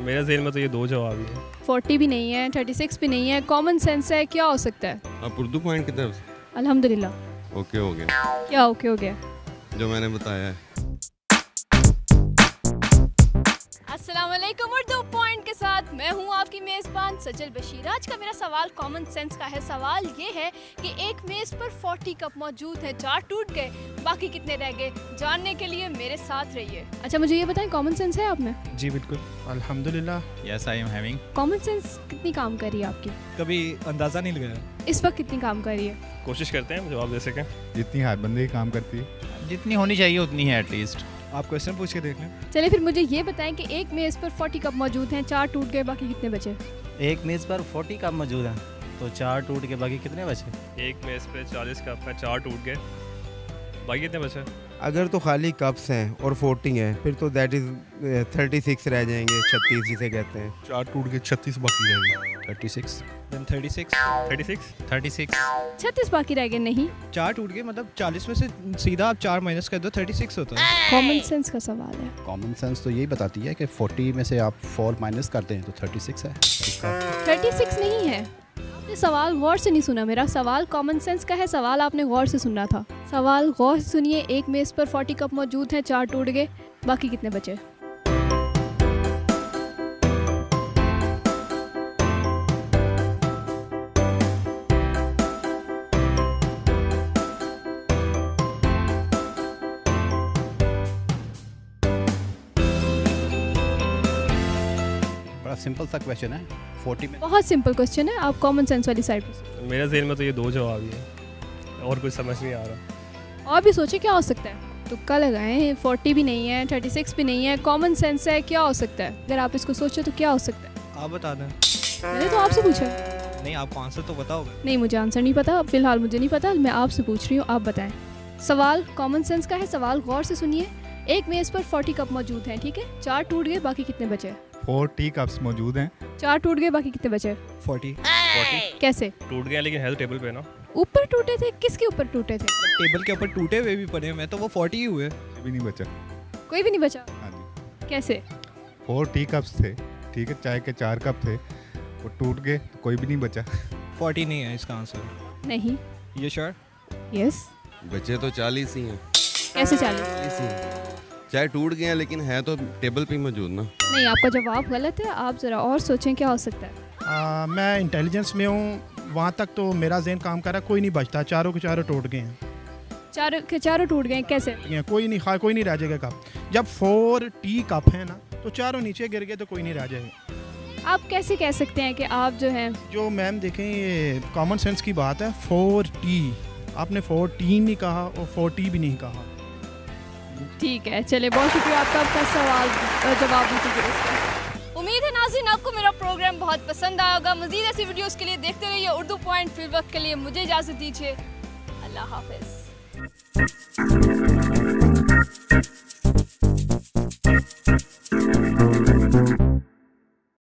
मेरे ज़हन में तो ये दो जवाब ही है। 40 भी नहीं है, 36 भी नहीं है, कॉमन सेंस है, क्या हो सकता है? आप उर्दू पॉइंट की तरफ से? अल्हम्दुलिल्लाह। ओके हो गया, क्या ओके हो गया? जो मैंने बताया है। अस्सलाम वालेकुम, उर्दू पॉइंट के साथ मैं हूँ आपकी मेज़बान सजल बशीर। आज का मेरा सवाल कॉमन सेंस का है। सवाल ये है कि एक मेज़ पर 40 कप मौजूद हैं, 4 टूट गए, बाकी कितने रह गए? जानने के लिए मेरे साथ रहिए। अच्छा मुझे ये बताएं, कॉमन सेंस है आप में? जी बिल्कुल, अल्हम्दुलिल्लाह। Yes I am having. Common sense कितनी काम कर रही है आपकी? कभी अंदाज़ा नहीं लगाया। इस वक्त कितनी काम कर रही है? कोशिश करते हैं जवाब दे सकें। जितनी हाथबंदी काम करती है, जितनी होनी चाहिए उतनी है एटलीस्ट। आप क्वेश्चन पूछ के देख लें। चलिए फिर मुझे ये बताएं कि एक मेज़ पर 40 कप मौजूद हैं, 4 टूट गए, बाकी कितने बचे? एक मेज़ पर 40 कप मौजूद हैं तो 4 टूट के बाकी कितने बचे? एक मेज़ पे 40 कप हैं, 4 टूट गए, बाकी कितने बचे? अगर तो खाली कप्स हैं और 40 हैं फिर तो दैट इज़ 36 रह जाएंगे, 36 जिसे कहते हैं। 4 टूट के 36 बाकी रह गए। 36 then 36 36 बाकी रह गए। नहीं, 4 टूट गए, मतलब 40 में से सीधा आप 4 माइनस कर दो, 36 होता है। कॉमन सेंस का सवाल है। कॉमन सेंस तो यही बताती है कि 40 में से आप 4 माइनस करते हैं तो 36 है। 36 नहीं है। आपने सवाल गौर से नहीं सुना। मेरा सवाल कॉमन सेंस का है, सवाल आपने गौर से सुनना था। सवाल गौर से सुनिए। एक मेज़ पर 40 कप मौजूद हैं, 4 टूट गए, बाकी कितने बचे? बड़ा सिंपल सा क्वेश्चन है। 40 में बहुत सिंपल क्वेश्चन है, आप कॉमन सेंस वाली साइड पे। मेरे ज़हन में तो ये दो जवाब ही है और कुछ समझ नहीं आ रहा। और भी सोचे क्या हो सकता है? तुक्का लगाएं। 40 भी नहीं है, 36 भी नहीं है, कॉमन सेंस है, क्या हो सकता है? अगर आप इसको सोचो तो क्या हो सकता है? आप बता दें। मैंने तो आपसे पूछा। नहीं, आपको आंसर तो पता होगा। नहीं, मुझे आंसर नहीं पता, फिलहाल मुझे नहीं पता, मैं आपसे पूछ रही हूँ, आप बताएं। सवाल कॉमन सेंस का है, सवाल गौर से सुनिए। एक मेज़ पर 40 कप मौजूद हैं, ठीक है, 4 टूट गए, बाकी कितने बचे? 40 कप्स मौजूद हैं। 4 टूट गए, बाकी कितने बचे? 40 कैसे? टूट गए लेकिन है तो टेबल पे ना। ऊपर टूटे थे? किसके ऊपर टूटे थे? टेबल के ऊपर टूटे हुए भी पड़े हैं, तो वो 40 ही हुए। भी नहीं बचा। कोई भी नहीं बचा? हाँ जी, कैसे? 40 कप्स थे, ठीक है, चाय के 4 कप थे, वो टूट गए तो कोई भी नहीं बचा। 40 नहीं है इसका आंसर। नहीं। ये श्योर? यस। बचे तो 40 ही हैं। कैसे 40? 40 ही हैं। चाहे टूट गए हैं लेकिन है तो टेबल पे ही मौजूद ना। नहीं, आपका जवाब गलत है, आप ज़रा और सोचें क्या हो सकता है। मैं इंटेलिजेंस में हूँ, वहाँ तक तो मेरा ज़हन काम कर रहा है, कोई नहीं बचता, चारों के चारों टूट गए हैं। चारों के चारों टूट गए, कैसे? कोई नहीं रह जाएगा कप। जब 40 कप है ना तो चारों नीचे गिर गए तो कोई नहीं रह जाएगा। आप कैसे कह सकते हैं कि आप जो हैं जो मैम देखें, ये कॉमन सेंस की बात है। 40 आपने 14 नहीं कहा और 40 भी नहीं कहा। ठीक है, चले, बहुत शुक्रिया आपका सवाल जवाब देने के लिए। उम्मीद है नाज़रीन आपको मेरा प्रोग्राम बहुत पसंद आया होगा। मज़ीद ऐसी वीडियोस के लिए देखते रहिए उर्दू पॉइंट। फिल वक्त के लिए मुझे इजाज़त दीजिए, अल्लाह हाफ़िज़।